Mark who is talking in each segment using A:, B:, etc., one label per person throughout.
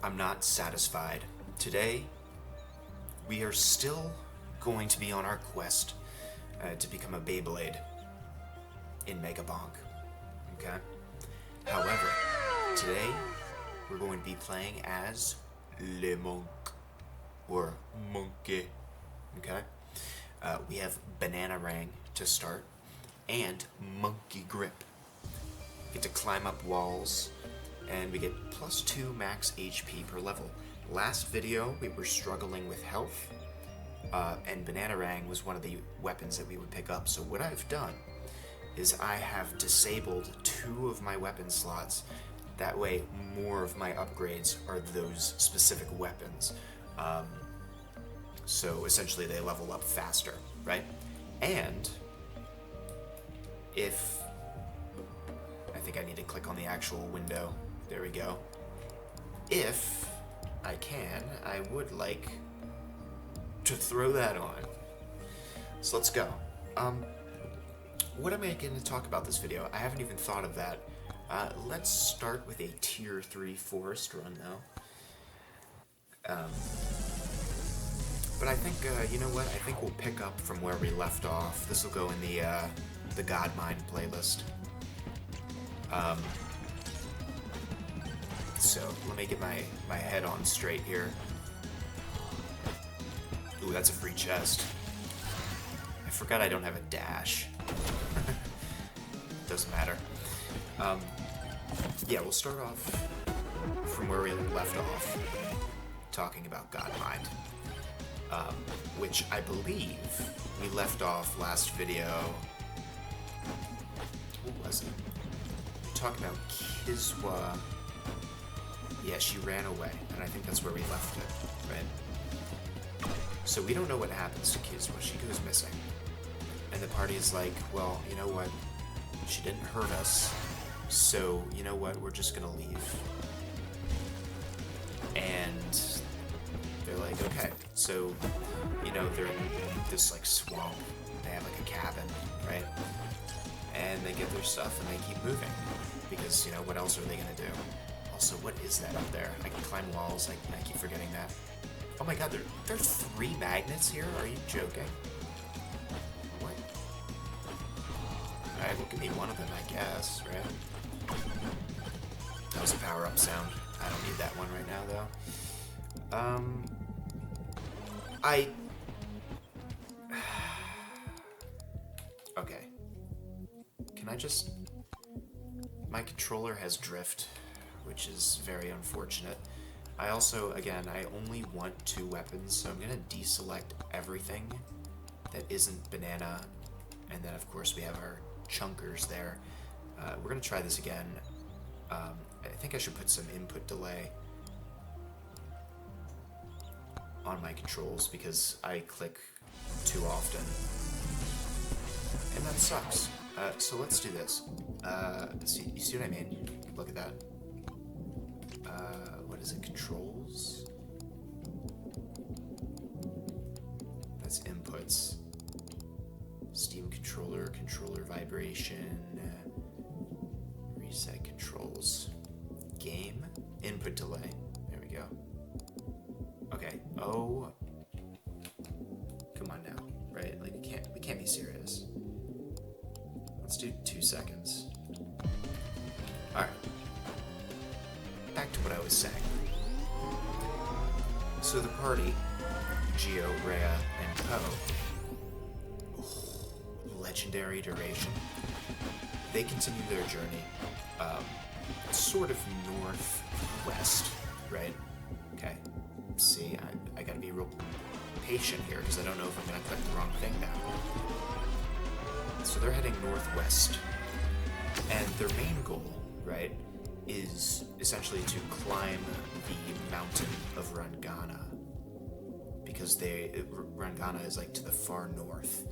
A: I'm not satisfied. Today, we are still going to be on our quest to become a Beyblade in Mega Bonk. Okay? However, today, we're going to be playing as Le Monk, or Monkey. Okay? We have Banana Rang to start, and Monkey Grip. We get to climb up walls, and we get +2 max HP per level. Last video, we were struggling with health, and Banana Rang was one of the weapons that we would pick up. So what I've done is I have disabled 2 of my weapon slots. That way, more of my upgrades are those specific weapons. So essentially, they level up faster, right? And if... I think I need to click on the actual window. There we go. If I can, I would like to throw that on. So let's go. What am I going to talk about this video? I haven't even thought of that. Let's start with a tier 3 forest run though. But I think, you know what? I think we'll pick up from where we left off. This will go in the Godmind playlist. So let me get my head on straight here. Ooh, that's a free chest. I forgot I don't have a dash. Doesn't matter. Yeah, we'll start off from where we left off, talking about Godmind. Which I believe we left off last video. What was it? Talking about Kiswa. Yeah, she ran away, and I think that's where we left it, right? So we don't know what happens to Kiswa. She goes missing. And the party is like, well, you know what? She didn't hurt us, so you know what? We're just gonna leave. And they're like, okay. So, you know, they're in this, like, swamp. They have, like, a cabin, right? And they get their stuff and they keep moving. Because, you know, what else are they gonna do? Also, what is that up there? I can climb walls. I keep forgetting that. Oh my god, there's 3 magnets here? Are you joking? What? Alright, well, give me one of them, I guess, right? That was a power-up sound. I don't need that one right now, though. Okay. Can I just... My controller has drift, which is very unfortunate. I also, again, I only want 2 weapons, so I'm gonna deselect everything that isn't banana, and then of course we have our chunkers there. We're gonna try this again. I think I should put some input delay on my controls because I click too often, and that sucks. So let's do this. You see what I mean? Look at that. What is it? Controls? That's inputs. Steam controller, controller vibration, reset controls. Game, input delay. There we go. Okay. Oh. Come on now, right? Like we can't be serious. Let's do 2 seconds. Alright. Back to what I was saying. So the party, Geo, Rhea, and Poe, legendary duration, they continue their journey, sort of northwest, right? Okay. See, I gotta be real patient here because I don't know if I'm gonna click the wrong thing now. So they're heading northwest, and their main goal, right, is essentially to climb the mountain of Rangana, because Rangana is like to the far north,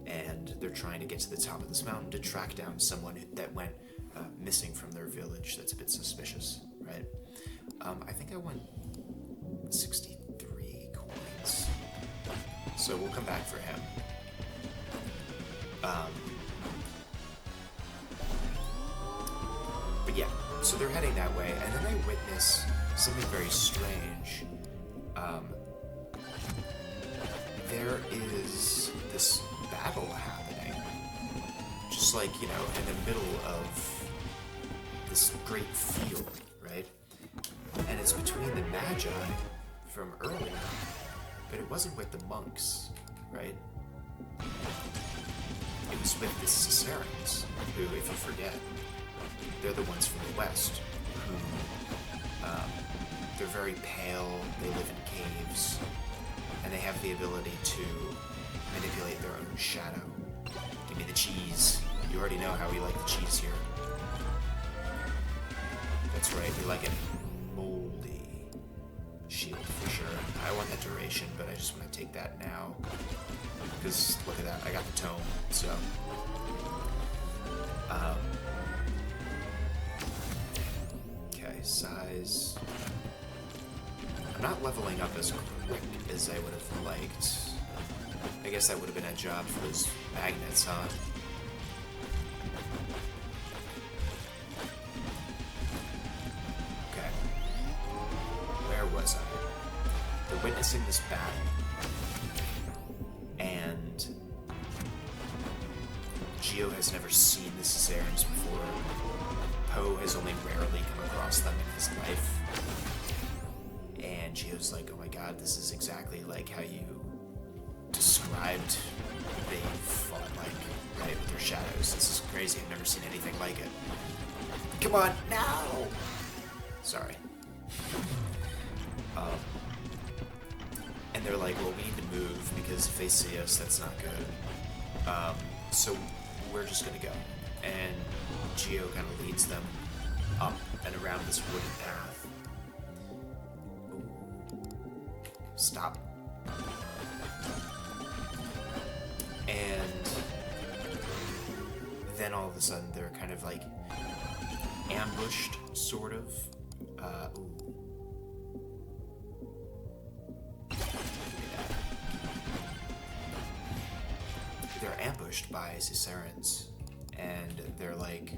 A: and they're trying to get to the top of this mountain to track down someone that went missing from their village. That's a bit suspicious, right? I think I won 63 coins, so we'll come back for him. But yeah, so they're heading that way, and then they witness something very strange. There is this battle happening, just like, you know, in the middle of this great field, right? And it's between the Magi from earlier, but it wasn't with the monks, right? It was with the Cicerons, who, if you forget, they're the ones from the west, who, they're very pale, they live in caves, and they have the ability to manipulate their own shadow. Give me the cheese. You already know how we like the cheese here. That's right, we like it moldy. Shield for sure. I want that duration, but I just want to take that now. Because, look at that, I got the tome, so... okay, size... I'm not leveling up as quick as I would have liked. I guess that would have been a job for those magnets, huh? Okay. Where was I? They're witnessing this battle. And Geo has never seen the Cicerons before. Poe has only rarely come across them in his life. And Geo's like, oh my god, this is exactly like how you described they fought like, right, with their shadows. This is crazy, I've never seen anything like it. Come on, now! Sorry. And they're like, well, we need to move, because if they see us, that's not good. So we're just gonna go. And Geo kind of leads them up and around this wooden path. Stop. And then all of a sudden they're kind of like ambushed, sort of. They're ambushed by Cicerons, and they're like,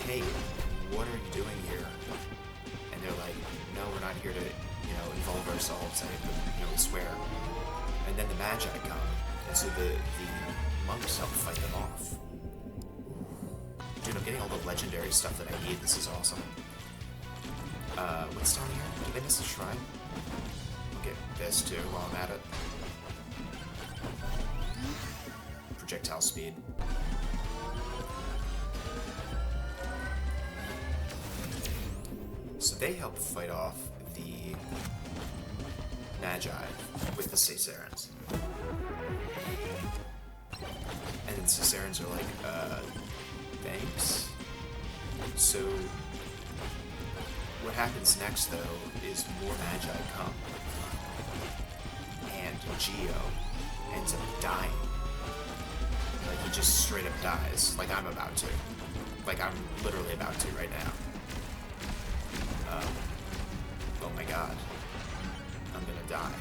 A: hey, what are you doing here? And they're like, no, we're not here to, you know, involve ourselves, we swear. And then the Magi come, and so the monks help fight them off. Dude, I'm getting all the legendary stuff that I need. This is awesome. What's down here? Did I miss a shrine? I'll get this too while I'm at it. Projectile speed. So they help fight off the Magi with the Cicerons. And then Cicerons are like, thanks? So what happens next, though, is more Magi come. And Geo ends up dying. Like, he just straight up dies. Like, I'm about to. Like, I'm literally about to right now. Oh my god. I'm gonna die.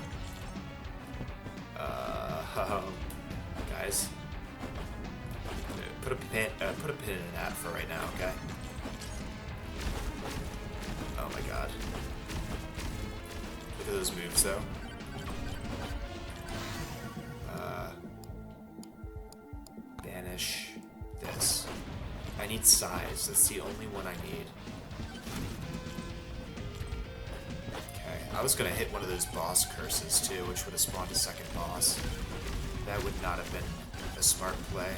A: Guys. Put a pin in that for right now, okay? Oh my god. Look at those moves, though. Banish this. I need size. That's the only one I need. Okay. I was gonna hit one of those boss curses, too, which would have spawned a second boss. That would not have been a smart play.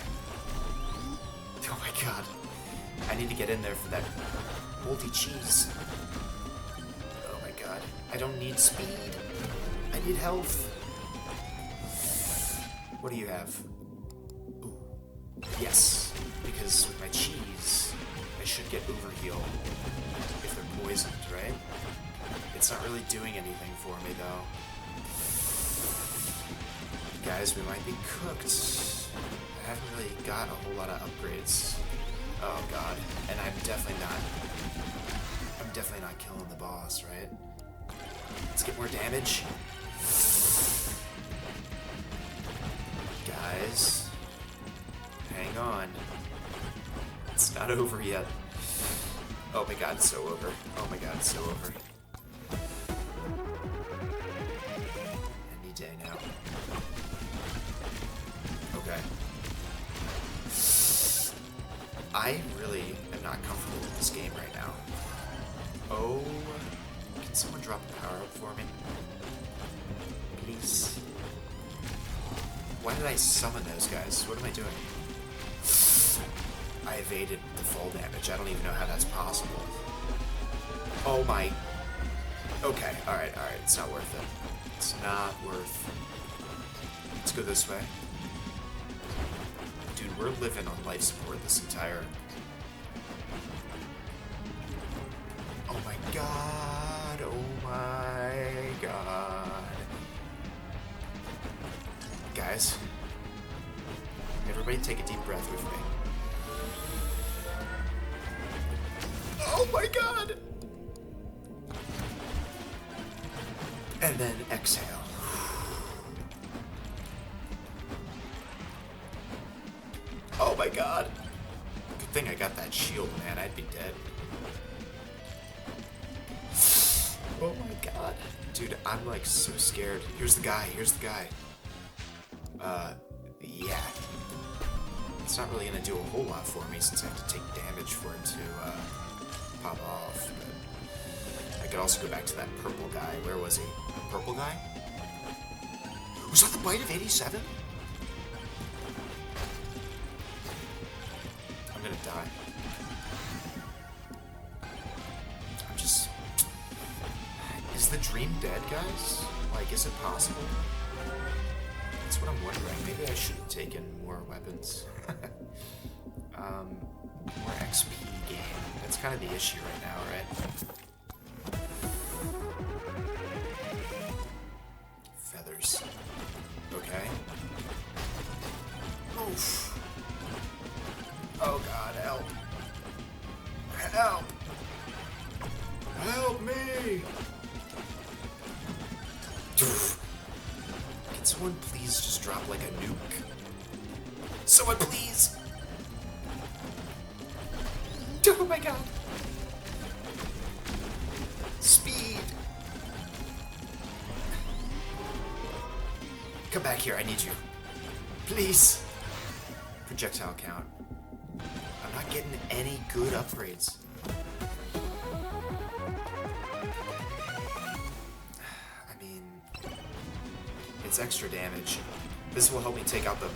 A: Oh my god. I need to get in there for that moldy cheese. Oh my god. I don't need speed. I need health. What do you have? Ooh. Yes. Because with my cheese, I should get overheal if they're poisoned, right? It's not really doing anything for me, though. Guys, we might be cooked. I haven't really got a whole lot of upgrades. Oh god. And I'm definitely not killing the boss, right? Let's get more damage. Guys. Hang on. It's not over yet. Oh my god, it's so over. Oh my god, it's so over. Any day now. Okay. I really am not comfortable with this game right now. Oh, can someone drop a power up for me? Please. Why did I summon those guys? What am I doing? I evaded the fall damage. I don't even know how that's possible. Oh my... Okay, alright. It's not worth it. It's not worth... Let's go this way. Dude, we're living on life support this entire... Oh my god! Oh my god! Guys, everybody take a deep breath with me. Oh my god! And then exhale. Oh my god! Good thing I got that shield, man. I'd be dead. Oh my god. Dude, I'm like so scared. Here's the guy. Yeah. It's not really gonna do a whole lot for me since I have to take damage for it to, pop off. But I could also go back to that purple guy. Where was he? Purple guy? Was that the bite of 87? I'm gonna die. I'm just... Is the dream dead, guys? Like, is it possible? That's what I'm wondering. Maybe I should have taken more weapons. More XP gain. That's kind of the issue right now, right? Feathers. Okay. Oof. Oh god, help. Help! Help me! Can someone please just drop like a nuke? Someone please! Oh my god! Speed! Come back here, I need you. Please! Projectile count. I'm not getting any good upgrades. I mean... It's extra damage. This will help me take out the...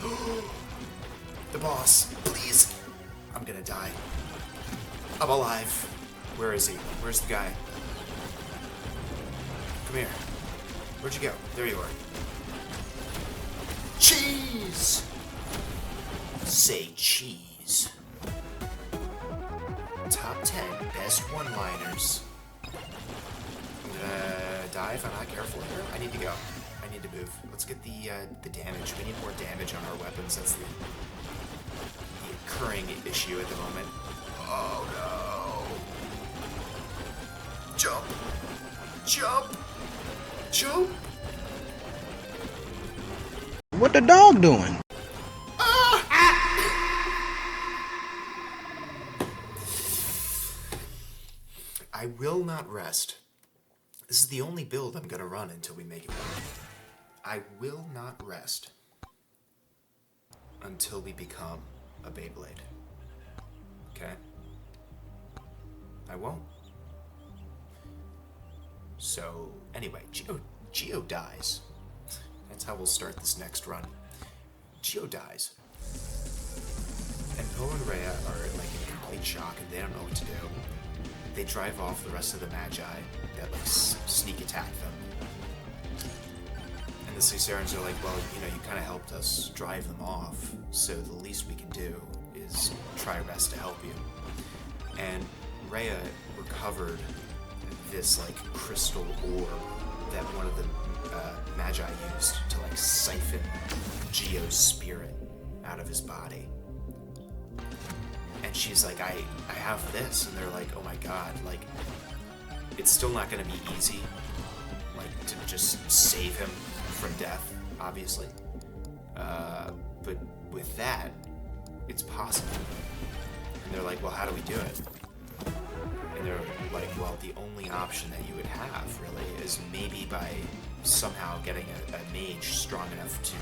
A: the boss. Please! I'm gonna die. I'm alive. Where is he? Where's the guy? Come here. Where'd you go? There you are. Cheese! Say cheese. Top 10 best one-liners. I'm gonna die if I'm not careful here. I need to go. I need to move. Let's get the damage. We need more damage on our weapons. That's the occurring issue at the moment. Oh no! Jump! Jump! Jump!
B: What the dog doing?
A: I will not rest. This is the only build I'm gonna run until we make it work. I will not rest until we become a Beyblade. Okay? I won't. So, anyway, Geo dies. That's how we'll start this next run. Geo dies. And Poe and Rhea are like in complete shock and they don't know what to do. They drive off the rest of the Magi that like sneak attack them. And the Caesarans are like, well, you know, you kind of helped us drive them off, so the least we can do is try our best to help you. And Rhea recovered this like crystal orb that one of the Magi used to like siphon Geo's spirit out of his body. And she's like, I have this, and they're like, oh my god, like, it's still not gonna be easy, like, to just save him from death, obviously. But with that, it's possible. And they're like, well, how do we do it? And they're like, well, the only option that you would have, really, is maybe by somehow getting a mage strong enough to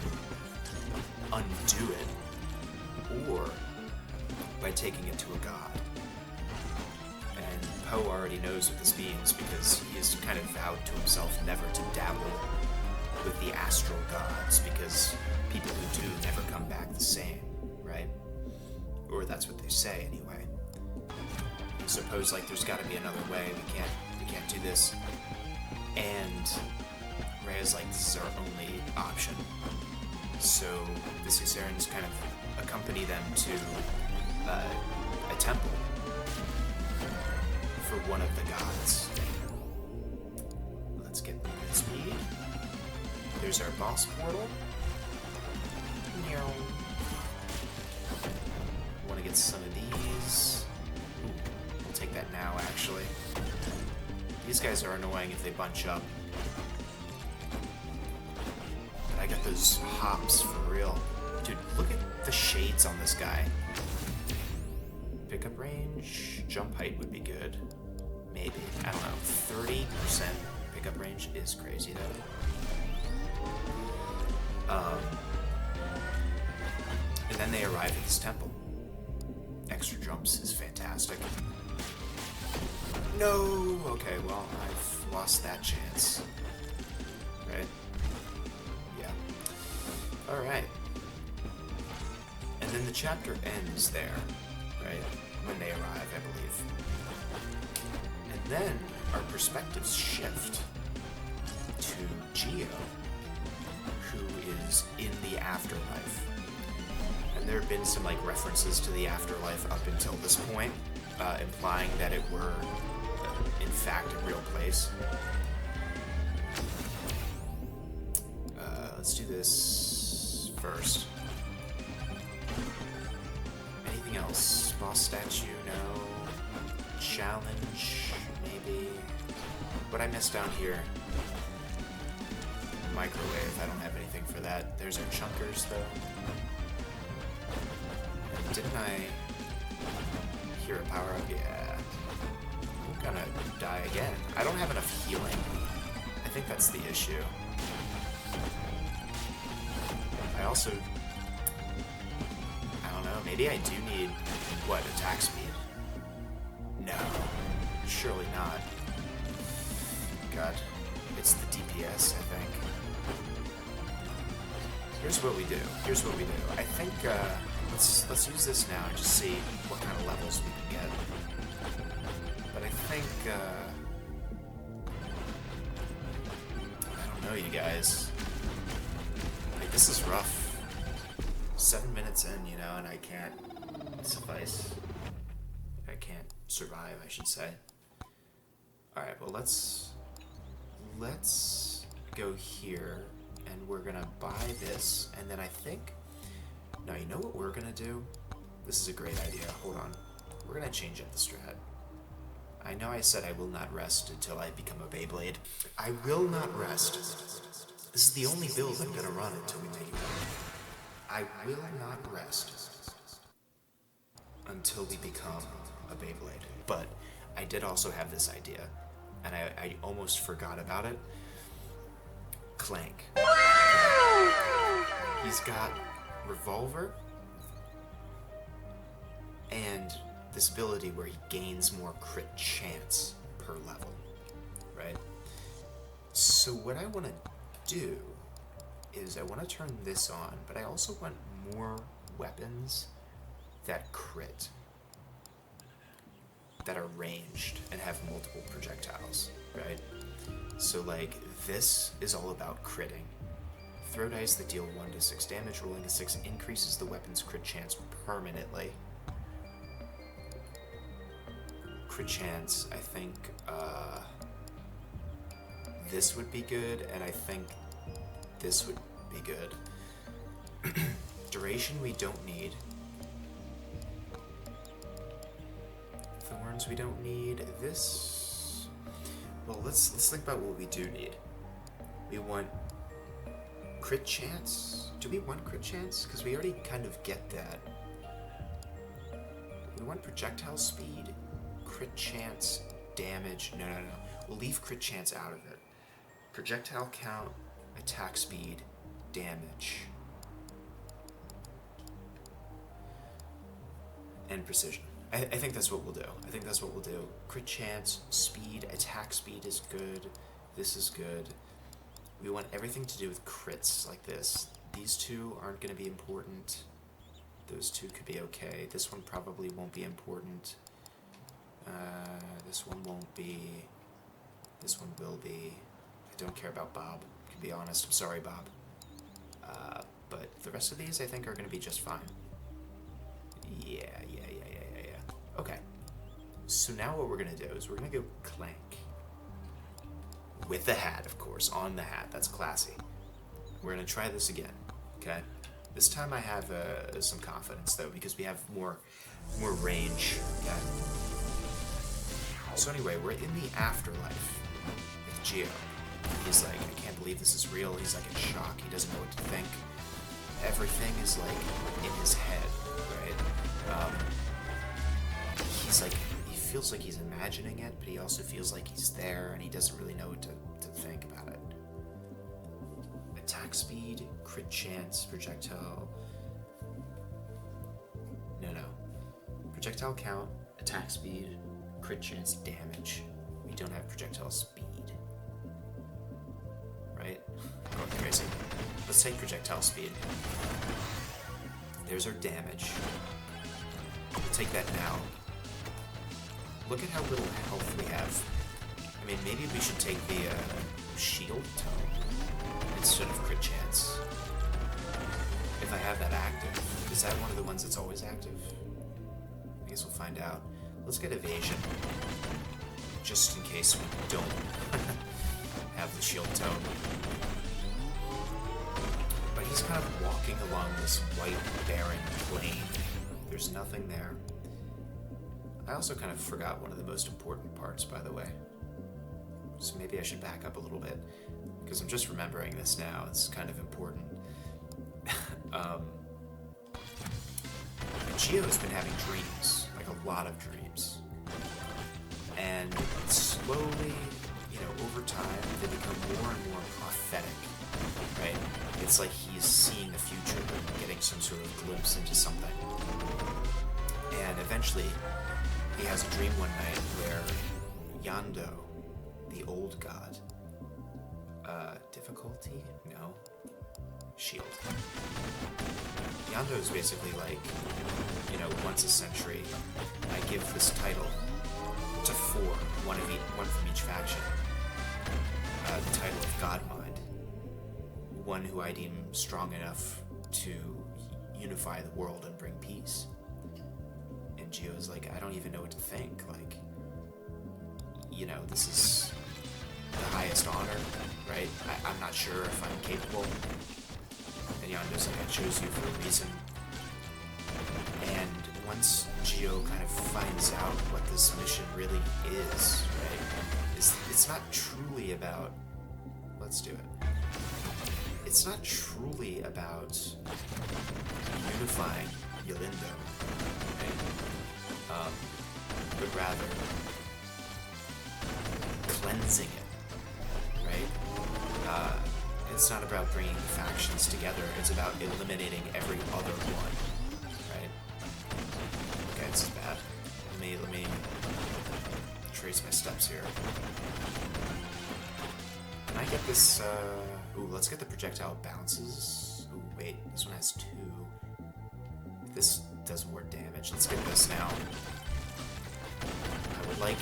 A: undo it, or by taking it to a god. And Poe already knows what this means because he has kind of vowed to himself never to dabble with the astral gods, because people who do never come back the same, right? Or that's what they say, anyway. Suppose like there's got to be another way. We can't do this. And Rhea's like, this is our only option. So the Caesarians kind of accompany them to a temple for one of the gods. Let's get moving speed. There's our boss portal. Want to get some of these. Ooh, we'll take that now, actually. These guys are annoying if they bunch up. But I got those hops for real. Dude, look at the shades on this guy. Pickup range, jump height would be good. Maybe. I don't know. 30% pickup range is crazy, though. And then they arrive at this temple. Extra jumps is fantastic. No! Okay, well, I've lost that chance. Right? Yeah. Alright. And then the chapter ends there, right? When they arrive, I believe. And then our perspectives shift to Geo, who is in the afterlife. And there have been some like references to the afterlife up until this point, implying that it were, in fact, a real place. Let's do this first. Anything else? Boss statue? No. Challenge? Maybe. What I missed down here? Microwave. I don't have anything for that. There's our chunkers, though. Didn't I hear a power-up? Yeah. I'm gonna die again. I don't have enough healing. I think that's the issue. I also... I don't know, maybe I do need, what, attack speed? No. Surely not. God. It's the DPS, I think. Here's what we do. I think, let's use this now and just see what kind of levels we can get. But I think, I don't know, you guys. Like, this is rough. 7 minutes in, you know, and I can't suffice. I can't survive, I should say. Alright, well, let's go here, and we're gonna buy this, and then I think... No, you know what we're gonna do? This is a great idea. Hold on. We're gonna change up the strat. I know I said I will not rest until I become a Beyblade. I will not rest. This is the only build I'm gonna run until we make it. I will not rest until we become a Beyblade. But I did also have this idea, and I almost forgot about it. Clank. He's got revolver and this ability where he gains more crit chance per level, right? So what I want to do is I want to turn this on, but I also want more weapons that crit, that are ranged and have multiple projectiles, right? So like this is all about critting. Throw dice that deal 1 to 6 damage. Rolling a 6 increases the weapon's crit chance permanently. Crit chance, I think this would be good, and I think this would be good. Duration we don't need. Thorns we don't need. This... Well, let's think about what we do need. We want crit chance? Do we want crit chance? Because we already kind of get that. We want projectile speed, crit chance, damage. No. We'll leave crit chance out of it. Projectile count, attack speed, damage, and precision. I think that's what we'll do. Crit chance, speed, attack speed is good. This is good. We want everything to do with crits like this. These two aren't going to be important. Those two could be okay. This one probably won't be important. This one won't be. This one will be. I don't care about Bob, to be honest. I'm sorry, Bob. But the rest of these, I think, are going to be just fine. Yeah. Okay. So now what we're going to do is we're going to go Clank. With the hat, of course. On the hat. That's classy. We're going to try this again. Okay? This time I have some confidence, though, because we have more range. Okay? So anyway, we're in the afterlife with Geo. He's like, I can't believe this is real. He's like in shock. He doesn't know what to think. Everything is like in his head, right? He's like, he feels like he's imagining it, but he also feels like he's there, and he doesn't really know what to think about it. Attack speed, crit chance, projectile. No. Projectile count, attack speed, crit chance, damage. We don't have projectile speed. Right? Going crazy. Let's take projectile speed. There's our damage. We'll take that now. Look at how little health we have. I mean, maybe we should take the shield tome instead of crit chance. If I have that active. Is that one of the ones that's always active? I guess we'll find out. Let's get evasion. Just in case we don't have the shield tome. But he's kind of walking along this white, barren plain. There's nothing there. I also kind of forgot one of the most important parts, by the way. So maybe I should back up a little bit, because I'm just remembering this now. It's kind of important. Gio's been having dreams, like a lot of dreams. And slowly, over time, they become more and more prophetic, right? It's like he's seeing the future, getting some sort of glimpse into something. And eventually, he has a dream one night where Yando, the old god, difficulty? No. Shield. Yando is basically like, once a century, I give this title to four, one from each faction. The title of Godmind. One who I deem strong enough to unify the world and bring peace. And Gio's like, I don't even know what to think. Like, this is the highest honor, right? I'm not sure if I'm capable. And Yando's like, I chose you for a reason. And once Gio kind of finds out what this mission really is, right? It's not truly about... Let's do it. It's not truly about unifying Yolindo, right? But rather cleansing it, right? It's not about bringing factions together, it's about eliminating every other one, right? Okay, this is bad. Let me trace my steps here. Can I get this, ooh, let's get the projectile bounces. Ooh, wait, this one has 2. This does more damage. Let's get this now. I would like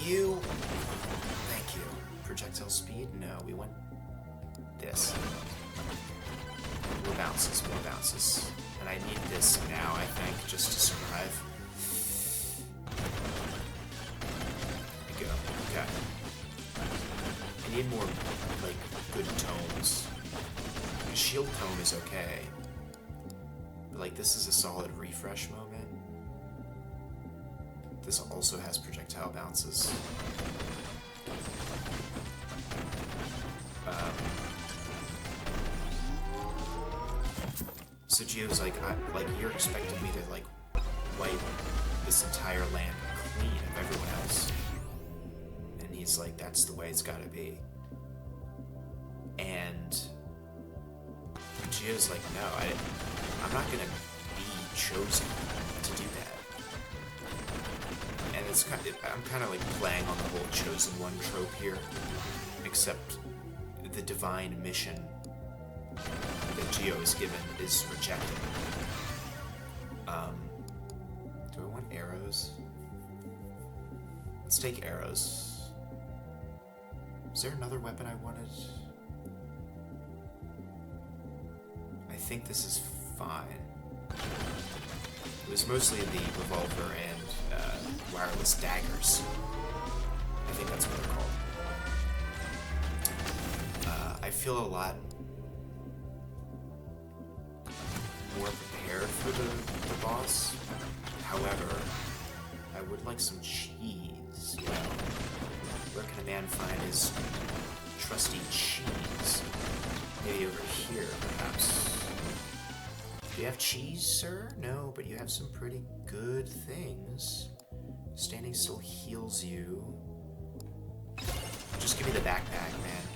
A: you. Thank you. Projectile speed? No, we want this. More bounces. And I need this now, I think, just to survive. There we go. Okay. I need more, good tomes. The shield tome is okay. But, this is a solid refresh moment. This also has projectile bounces. So Gio's like, you're expecting me to, wipe this entire land queen of everyone else. And he's like, that's the way it's gotta be. And Gio's like, no, I'm not gonna be chosen to do that. And it's I'm kind of like playing on the whole chosen one trope here, except the divine mission that Gio is given is rejected. Do I want arrows? Let's take arrows. Is there another weapon I wanted? I think this is fine. It was mostly the revolver and wireless daggers. I think that's what they're called. I feel a lot more prepared for the boss. However, I would like some cheese, you know? Where can a man find his trusty cheese? Maybe over here, perhaps. Do you have cheese, sir? No, but you have some pretty good things. Standing still heals you. Just give me the backpack, man.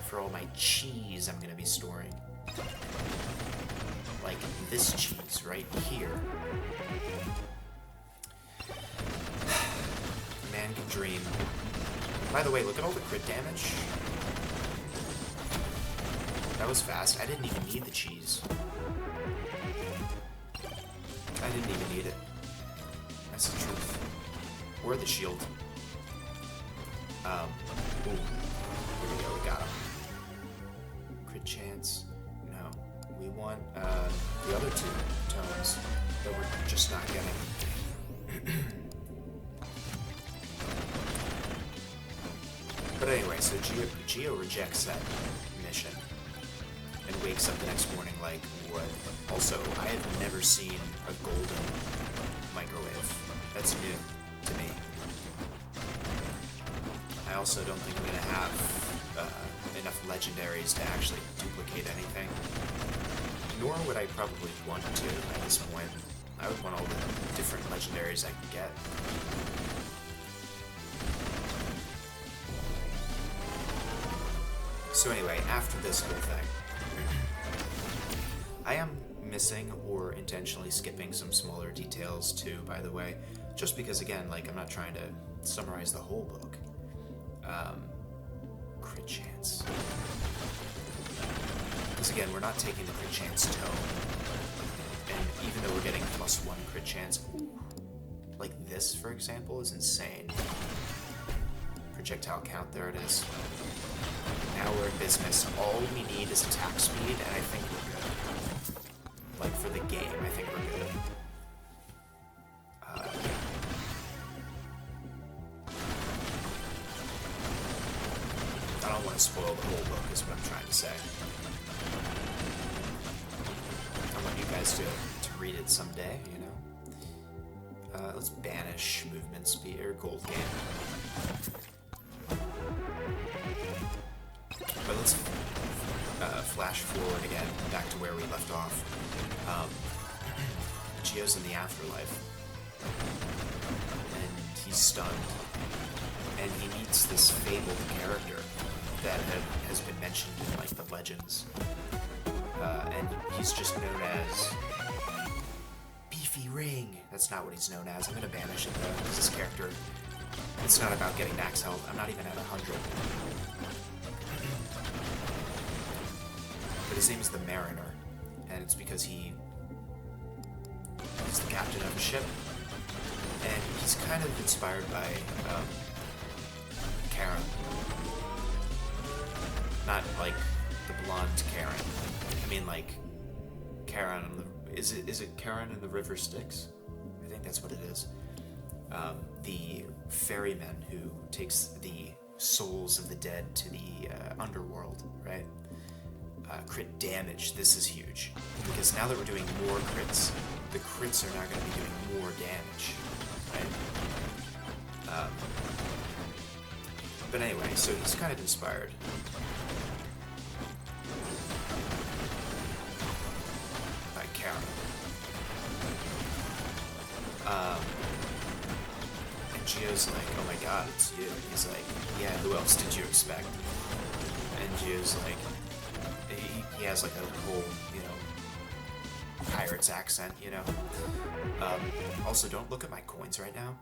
A: For all my cheese I'm gonna be storing. Like this cheese right here. Man can dream. By the way, look at all the crit damage. That was fast. I didn't even need the cheese. I didn't even need it. That's the truth. Or the shield. Ooh. Here we go, we got him. Crit chance. No. We want, the other two tones that we're just not getting. But anyway, so Gio rejects that mission and wakes up the next morning like, what? Also, I have never seen a golden microwave. That's new to me. I also don't think I'm going to have enough legendaries to actually duplicate anything. Nor would I probably want to at this point. I would want all the different legendaries I can get. So anyway, after this whole thing, I am missing or intentionally skipping some smaller details too, by the way, just because again, like, I'm not trying to summarize the whole book. Crit chance. Because again, we're not taking the crit chance tone, and even though we're getting +1 crit chance, like this, for example, is insane. Projectile count, there it is. Now we're in business. All we need is attack speed, and I think we're good. Like, for the game, I think we're good. I don't want to spoil the whole book, is what I'm trying to say. I want you guys to read it someday, you know? Let's banish movement speed, or gold game. But let's flash forward again, back to where we left off. Gio's in the afterlife, and he's stunned, and he meets this fabled character that has been mentioned in, like, the legends, and he's just known as Beefy Ring. That's not what he's known as. I'm gonna banish it though, because this character, it's not about getting max health. I'm not even at 100. But his name is the Mariner, and it's because he's the captain of a ship, and he's kind of inspired by Karen. Not like the blonde Karen. I mean, like Karen on the... Is it Karen in the River Styx? I think that's what it is. The ferryman who takes the souls of the dead to the underworld, right? Crit damage, this is huge. Because now that we're doing more crits, the crits are now going to be doing more damage, right? But anyway, so he's kind of inspired. By Karen. Gio's like, oh my god, it's you. He's like, yeah, who else did you expect? And Gio's like, he has like a whole, you know, pirate's accent, you know. Also, don't look at my coins right now.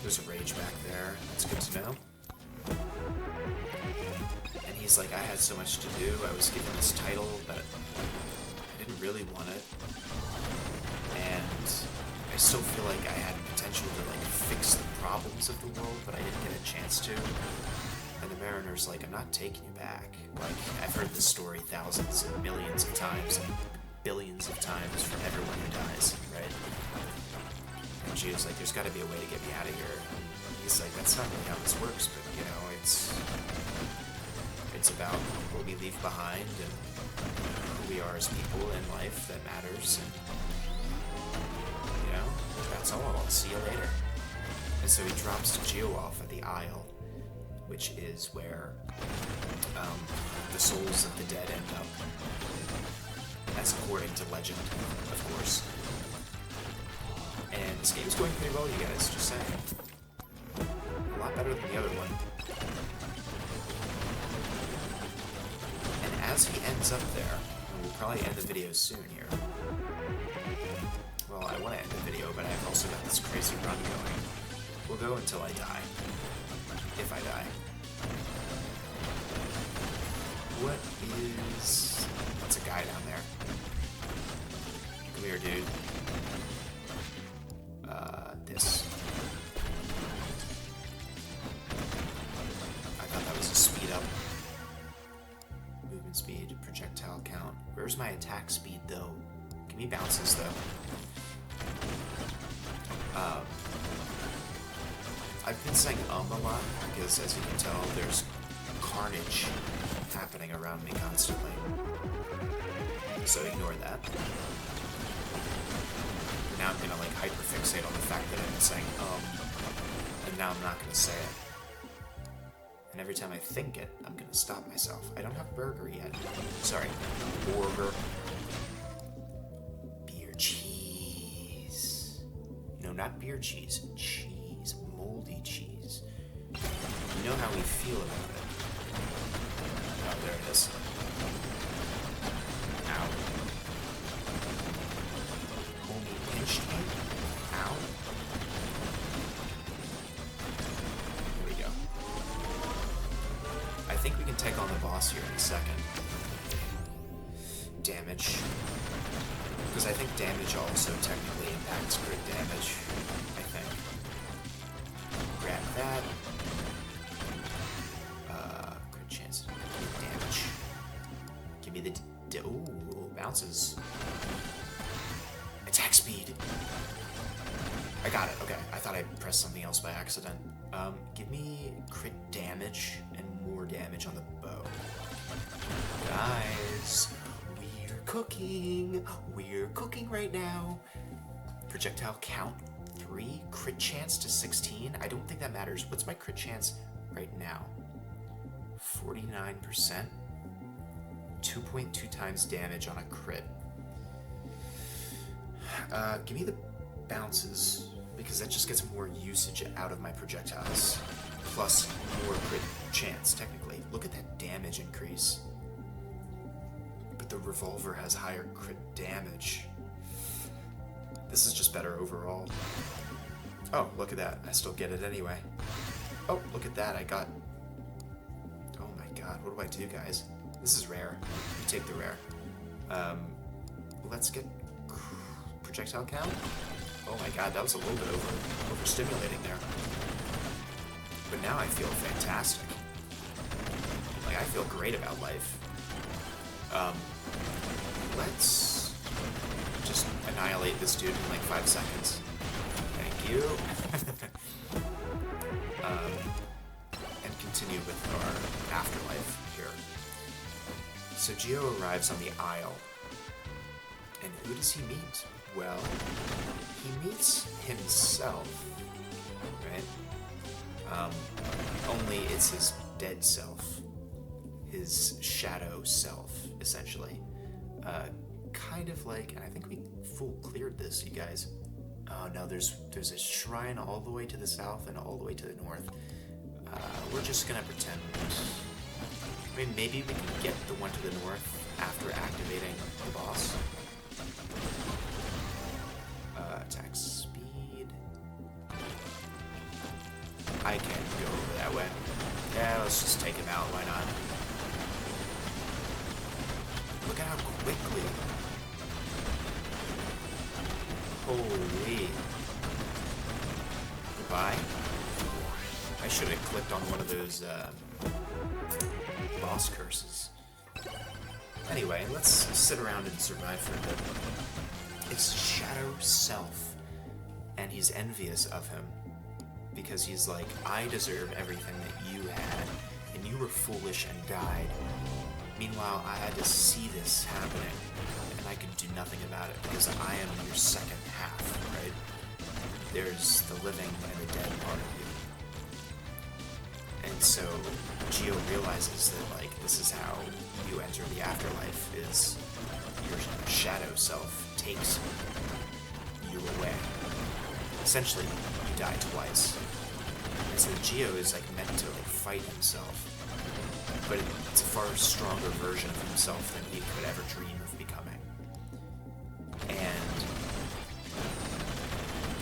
A: There's a rage back there. That's good to know. And he's like, I had so much to do. I was given this title, but I didn't really want it. And I still feel like I had potential to like fix the problems of the world, but I didn't get a chance to. And the Mariner's like, I'm not taking you back. Like, I've heard this story thousands and millions of times and billions of times from everyone who dies, right? And Gio's like, there's got to be a way to get me out of here. And he's like, that's not really how this works, but, you know, it's about what we leave behind and who we are as people in life that matters. And, you know, that's all. I'll see you later. And so he drops Gio off at the Isle, which is where the souls of the dead end up, as according to legend, of course. And this game is going pretty well, you guys, just saying. A lot better than the other one. And as he ends up there, and we'll probably end the video soon here. Well, I want to end the video, but I've also got this crazy run going. We'll go until I die. If I die. What is... That's a guy down there. Come here, dude. This. I thought that was a speed up. Movement speed, projectile count. Where's my attack speed, though? Give me bounces, though. I've been saying a lot, because as you can tell, there's carnage happening around me constantly. So ignore that. Now I'm gonna like hyperfixate on the fact that I've been saying and now I'm not gonna say it. And every time I think it, I'm gonna stop myself. I don't have burger yet. Sorry. Burger. Beer cheese. No, not beer cheese. Cheese. Moldy cheese. You know how we feel about it. Oh, there it is. Ow. Homie pinched me. Ow. Here we go. I think we can take on the boss here in a second. Damage. Because I think damage also technically impacts crit damage. I think. Grab that. Crit chance to do damage. Give me the... Ooh, bounces. Attack speed. I got it. Okay. I thought I pressed something else by accident. Give me crit damage and more damage on the bow. Guys, we're cooking. We're cooking right now. Projectile count 3. Crit chance to 16. I don't think that matters. What's my crit chance right now? 49%. 2.2 times damage on a crit. Give me the bounces, because that just gets more usage out of my projectiles. Plus more crit chance, technically. Look at that damage increase. But the revolver has higher crit damage. This is just better overall. Oh, look at that. I still get it anyway. Oh, look at that. I got... Oh my god, what do I do, guys? This is rare. You take the rare. Let's get projectile count. Oh my god, that was a little bit overstimulating there. But now I feel fantastic. Like, I feel great about life. Let's just annihilate this dude in like 5 seconds. Thank you. And continue with our afterlife here. So Gio arrives on the Isle. And who does he meet? Well, he meets himself, right? Only it's his dead self. His shadow self, essentially. kind of like, and I think we full cleared this, you guys. Oh no, there's a shrine all the way to the south and all the way to the north. We're just gonna pretend. I mean, maybe we can get the one to the north after activating the boss. Attack speed. I can't go over that way. Yeah, let's just take him out, why not? Look at how quickly. Holy. Goodbye. I should have clicked on one of those boss curses. Anyway, let's sit around and survive for a bit. It's Shadow Self, and he's envious of him because he's like, I deserve everything that you had, and you were foolish and died. Meanwhile, I had to see this happening, and I could do nothing about it because I am your second half, right? There's the living and the dead part of you. And so Geo realizes that, like, this is how you enter the afterlife, is your shadow self takes you away. Essentially, you die twice. And so Geo is, like, meant to, like, fight himself. But it's a far stronger version of himself than he could ever dream of becoming. And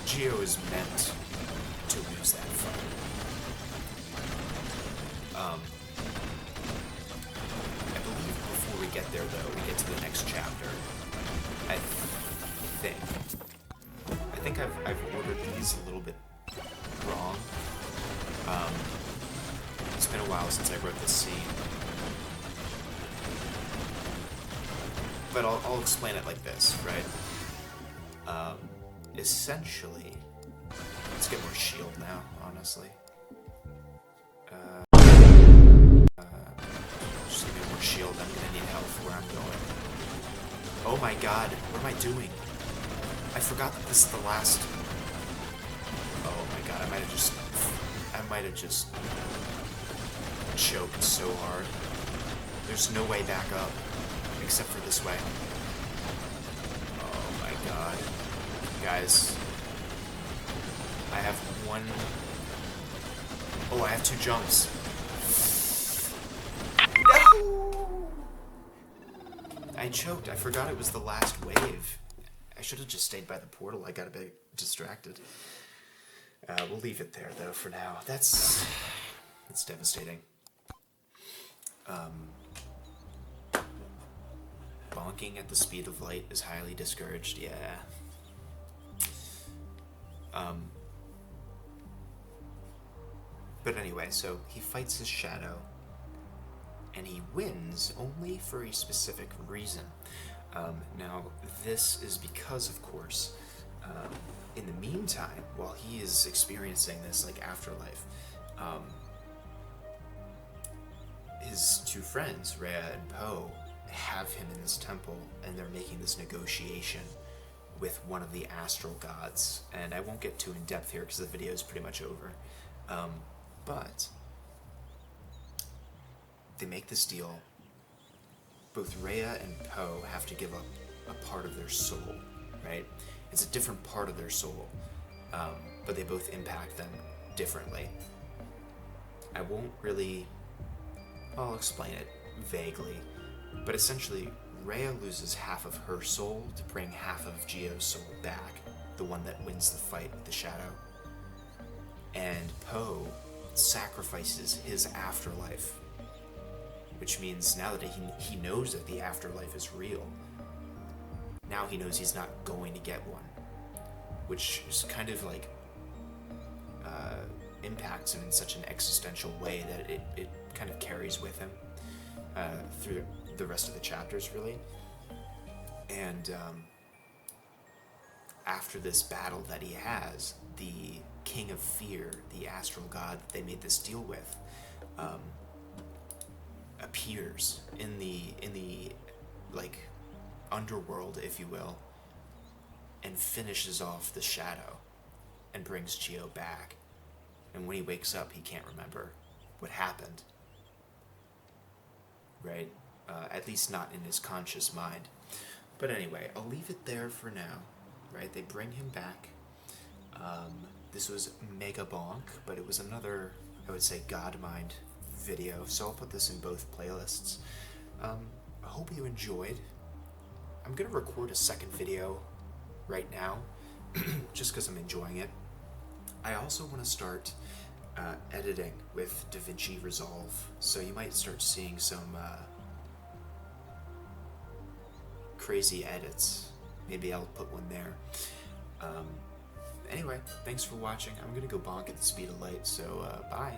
A: Geo is meant to lose that fight. I believe before we get there, though, we get to the next chapter. I think I've ordered these a little bit wrong. It's been a while since I wrote this scene. But I'll explain it like this, right? Essentially, let's get more shield now, honestly. Just give me more shield. I'm gonna need health where I'm going. Oh my god, what am I doing? I forgot that this is the last. Oh my god, I might have just choked so hard. There's no way back up except for this way. Oh my god. Guys, I have one. Oh, I have 2 jumps. No! I choked. I forgot it was the last wave. I should have just stayed by the portal. I got a bit distracted. We'll leave it there, though, for now. That's devastating. Bonking at the speed of light is highly discouraged. Yeah. But anyway, so he fights his shadow, and he wins only for a specific reason. Now, this is because, of course, in the meantime, while he is experiencing this, like, afterlife, his 2 friends, Rhea and Poe, have him in this temple, and they're making this negotiation with one of the astral gods. And I won't get too in depth here because the video is pretty much over. But they make this deal. Both Rhea and Poe have to give up a part of their soul, right? It's a different part of their soul, but they both impact them differently. I won't really... I'll explain it vaguely, but essentially, Rhea loses half of her soul to bring half of Geo's soul back, the one that wins the fight with the shadow. And Poe sacrifices his afterlife, which means now that he knows that the afterlife is real, now he knows he's not going to get one, which is kind of like impacts him in such an existential way that it kind of carries with him through the rest of the chapters, really. And after this battle that he has, the King of Fear, the astral god that they made this deal with, appears in the like underworld, if you will, and finishes off the shadow and brings Geo back. And when he wakes up, he can't remember what happened, right? At least not in his conscious mind. But anyway, I'll leave it there for now, right? They bring him back. This was Mega Bonk, but it was another, I would say, Godmind video, so I'll put this in both playlists. I hope you enjoyed. I'm going to record a second video right now, just because I'm enjoying it. I also want to start editing with DaVinci Resolve, so you might start seeing some crazy edits. Maybe I'll put one there. Anyway, thanks for watching. I'm gonna go bonk at the speed of light, so bye.